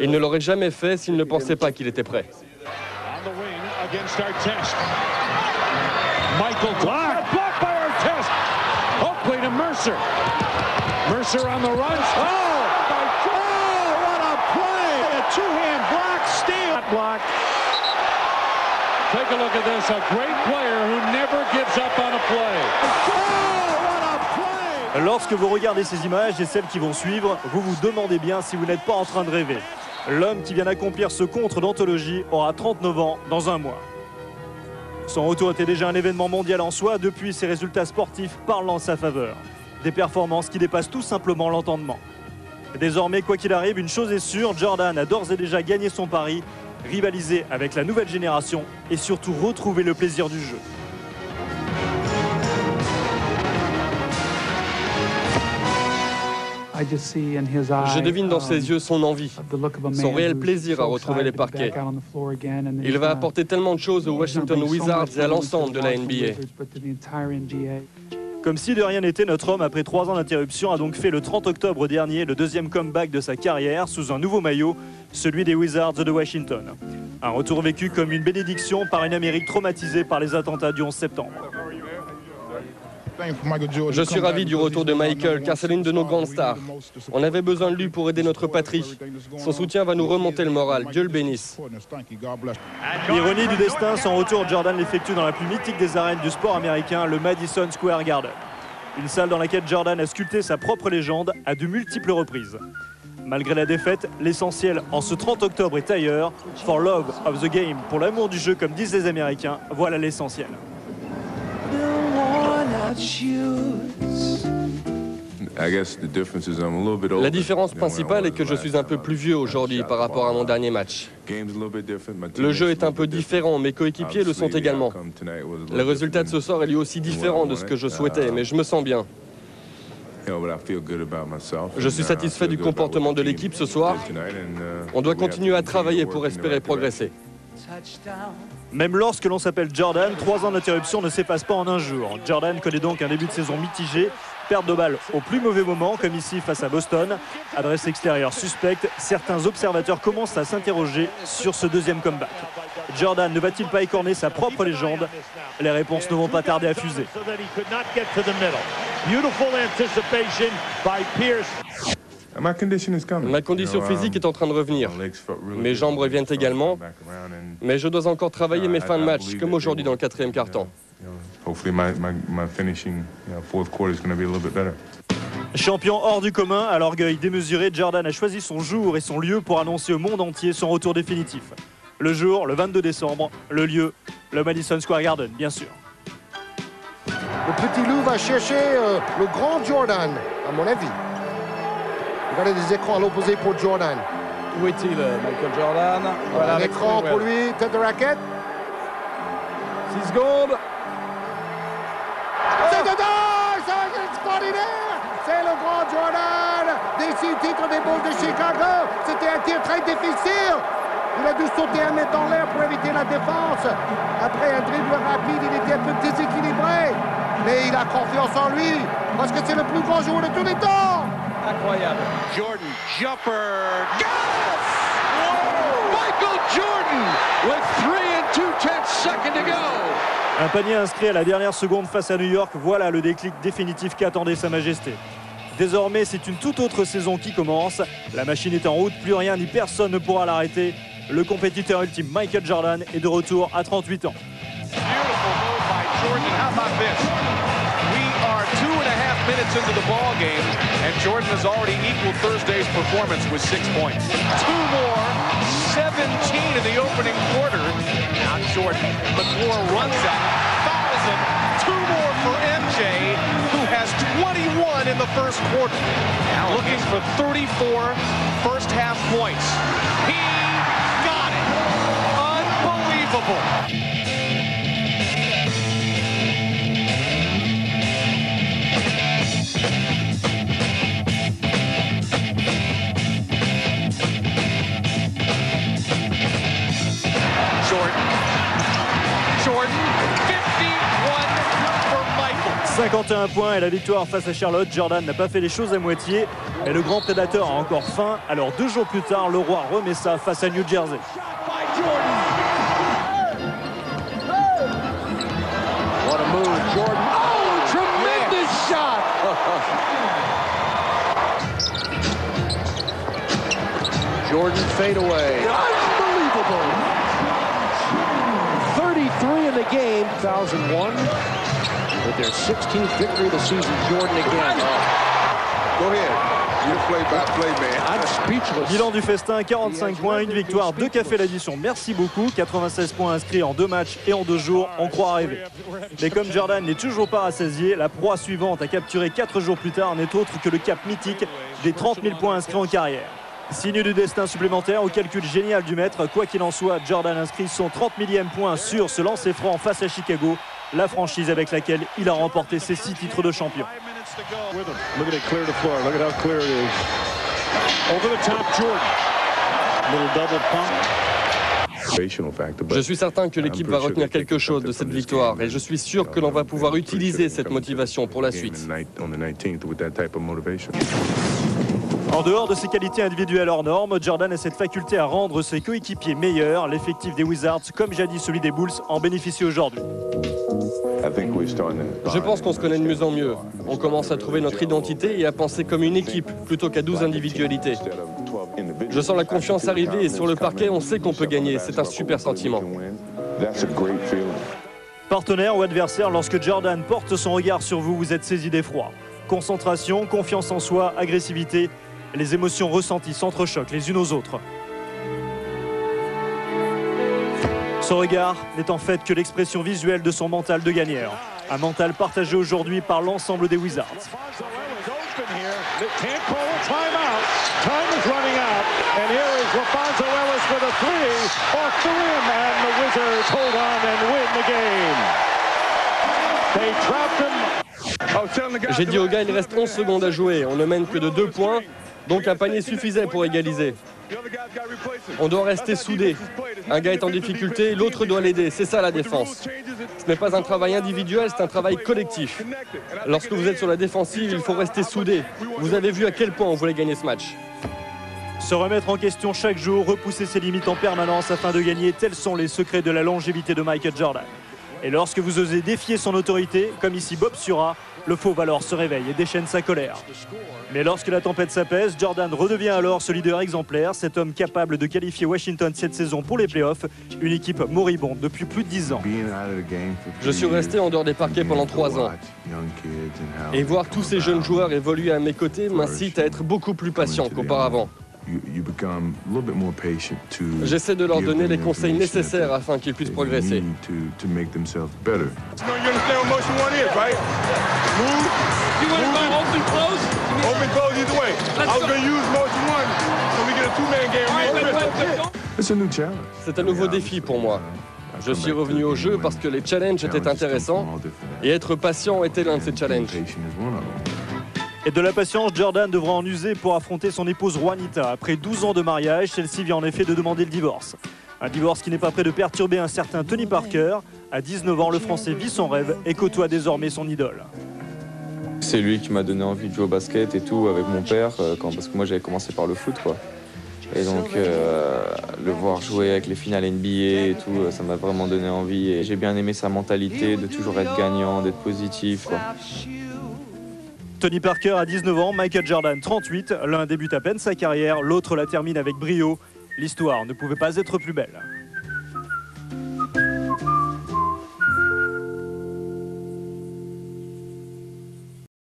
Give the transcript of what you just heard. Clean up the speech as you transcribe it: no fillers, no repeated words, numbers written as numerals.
Il ne l'aurait jamais fait s'il ne pensait pas qu'il était prêt. Michael Clark, blocked by Artest. Oakley to Mercer. Mercer on the run. Oh, what a play! A two-hand block, steal. Block. Take a look at this. A great player who never gives up on a play. Oh, what a play! Lorsque vous regardez ces images et celles qui vont suivre, vous vous demandez bien si vous n'êtes pas en train de rêver. L'homme qui vient d'accomplir ce contre d'anthologie aura 39 ans dans un mois. Son retour était déjà un événement mondial en soi. Depuis, ses résultats sportifs parlent en sa faveur. Des performances qui dépassent tout simplement l'entendement. Désormais, quoi qu'il arrive, une chose est sûre, Jordan a d'ores et déjà gagné son pari, rivaliser avec la nouvelle génération et surtout retrouver le plaisir du jeu. Je devine dans ses yeux son envie, son réel plaisir à retrouver les parquets. Il va apporter tellement de choses aux Washington Wizards et à l'ensemble de la NBA. Comme si de rien n'était, notre homme, après 3 ans d'interruption, a donc fait le 30 octobre dernier le deuxième comeback de sa carrière sous un nouveau maillot, celui des Wizards de Washington. Un retour vécu comme une bénédiction par une Amérique traumatisée par les attentats du 11 septembre. Je suis ravi du retour de Michael, car c'est l'une de nos grandes stars. On avait besoin de lui pour aider notre patrie. Son soutien va nous remonter le moral. Dieu le bénisse. Ironie du destin, son retour, Jordan l'effectue dans la plus mythique des arènes du sport américain, le Madison Square Garden. Une salle dans laquelle Jordan a sculpté sa propre légende à de multiples reprises. Malgré la défaite, l'essentiel en ce 30 octobre est ailleurs. For love of the game, pour l'amour du jeu, comme disent les Américains, voilà l'essentiel. La différence principale est que je suis un peu plus vieux aujourd'hui par rapport à mon dernier match. Le jeu est un peu différent, mes coéquipiers le sont également. Le résultat de ce soir est lui aussi différent de ce que je souhaitais, mais je me sens bien. Je suis satisfait du comportement de l'équipe ce soir. On doit continuer à travailler pour espérer progresser. Même lorsque l'on s'appelle Jordan, 3 ans d'interruption ne s'effacent pas en un jour. Jordan connaît donc un début de saison mitigé. Perte de balle au plus mauvais moment, comme ici face à Boston. Adresse extérieure suspecte. Certains observateurs commencent à s'interroger sur ce deuxième comeback. Jordan ne va-t-il pas écorner sa propre légende? Les réponses ne vont pas tarder à fuser. Ma condition physique est en train de revenir. Mes jambes reviennent également, mais je dois encore travailler mes fins de match, comme aujourd'hui dans le 4e quart-temps. Champion hors du commun, à l'orgueil démesuré, Jordan a choisi son jour et son lieu pour annoncer au monde entier son retour définitif. Le jour, le 22 décembre, le lieu, le Madison Square Garden, bien sûr. Le petit loup va chercher le grand Jordan, à mon avis. Regardez les écrans à l'opposé pour Jordan. Où est-il, Michael Jordan? Voilà, un écran pour lui, tête de raquette. 6 secondes. C'est dedans! Ça va extraordinaire! C'est le grand Jordan! Des 6 titres des Bulls de Chicago. C'était un tir très difficile. Il a dû sauter 1 mètre dans l'air pour éviter la défense. Après un dribble rapide, il était un peu déséquilibré. Mais il a confiance en lui, parce que c'est le plus grand joueur de tous les temps. Incroyable. Jordan, jumper, yes! Michael Jordan with 3 2/10 seconds to go. Un panier inscrit à la dernière seconde face à New York, voilà le déclic définitif qu'attendait Sa Majesté. Désormais, c'est une toute autre saison qui commence. La machine est en route, plus rien ni personne ne pourra l'arrêter. Le compétiteur ultime Michael Jordan est de retour à 38 ans. Minutes into the ball game, and Jordan has already equaled Thursday's performance with 6 points. 2 more, 17 in the opening quarter. Now Jordan, McClure runs at it, fouls him. 2 more for MJ, who has 21 in the first quarter. Now looking for 34 first half points. He got it. Unbelievable. Jordan, 51 for Michael. 51 points et la victoire face à Charlotte. Jordan n'a pas fait les choses à moitié. Et le grand prédateur a encore faim. Alors 2 jours plus tard, le roi remet ça face à New Jersey. What a move, Jordan. Oh, tremendous shot. Jordan fade away. Unbelievable. 33 in the game. 2001. With their 16th victory of the season, Jordan again. Go ahead. You play by play, man. I'm speechless. Bilan du festin, 45 points, une victoire, 2 cafés l'addition. Merci beaucoup. 96 points inscrits en 2 matchs et en 2 jours. On croit rêver. Mais comme Jordan n'est toujours pas rassasié, la proie suivante à capturer 4 jours plus tard n'est autre que le cap mythique des 30 000 points inscrits en carrière. Signe du destin supplémentaire au calcul génial du maître. Quoi qu'il en soit, Jordan inscrit son 30 millième point sur ce lancer franc face à Chicago, la franchise avec laquelle il a remporté ses 6 titres de champion. Look at it clear to floor. Look at how clear it is. Over the top, Jordan. Little double pump. Je suis certain que l'équipe va retenir quelque chose de cette victoire et je suis sûr que l'on va pouvoir utiliser cette motivation pour la suite. En dehors de ses qualités individuelles hors normes, Jordan a cette faculté à rendre ses coéquipiers meilleurs. L'effectif des Wizards, comme jadis celui des Bulls, en bénéficie aujourd'hui. Je pense qu'on se connaît de mieux en mieux. On commence à trouver notre identité et à penser comme une équipe plutôt qu'à 12 individualités. Je sens la confiance arriver et sur le parquet, on sait qu'on peut gagner. C'est un super sentiment. Partenaire ou adversaire, lorsque Jordan porte son regard sur vous, vous êtes saisi d'effroi. Concentration, confiance en soi, agressivité, les émotions ressenties s'entrechoquent les unes aux autres. Son regard n'est en fait que l'expression visuelle de son mental de gagneur. Un mental partagé aujourd'hui par l'ensemble des Wizards. J'ai dit aux gars, il reste 11 secondes à jouer. On ne mène que de 2 points, donc un panier suffisait pour égaliser. On doit rester soudés. Un gars est en difficulté, l'autre doit l'aider. C'est ça la défense. Ce n'est pas un travail individuel, c'est un travail collectif. Lorsque vous êtes sur la défensive, il faut rester soudés. Vous avez vu à quel point on voulait gagner ce match. Se remettre en question chaque jour, repousser ses limites en permanence afin de gagner, tels sont les secrets de la longévité de Michael Jordan. Et lorsque vous osez défier son autorité, comme ici Bob Sura, le faux valeur se réveille et déchaîne sa colère. Mais lorsque la tempête s'apaise, Jordan redevient alors ce leader exemplaire, cet homme capable de qualifier Washington cette saison pour les playoffs, une équipe moribonde depuis plus de 10 ans. Je suis resté en dehors des parquets pendant 3 ans. Et voir tous ces jeunes joueurs évoluer à mes côtés m'incite à être beaucoup plus patient qu'auparavant. J'essaie de leur donner les conseils nécessaires afin qu'ils puissent progresser. C'est un nouveau défi pour moi. Je suis revenu au jeu parce que les challenges étaient intéressants et être patient était l'un de ces challenges. Et de la patience, Jordan devra en user pour affronter son épouse Juanita. Après 12 ans de mariage, celle-ci vient en effet de demander le divorce. Un divorce qui n'est pas prêt de perturber un certain Tony Parker. À 19 ans, le Français vit son rêve et côtoie désormais son idole. C'est lui qui m'a donné envie de jouer au basket et tout avec mon père, parce que moi j'avais commencé par le foot, quoi. Et donc le voir jouer avec les finales NBA et tout, ça m'a vraiment donné envie. Et j'ai bien aimé sa mentalité de toujours être gagnant, d'être positif, quoi. Tony Parker a 19 ans, Michael Jordan 38. L'un débute à peine sa carrière, l'autre la termine avec brio. L'histoire ne pouvait pas être plus belle.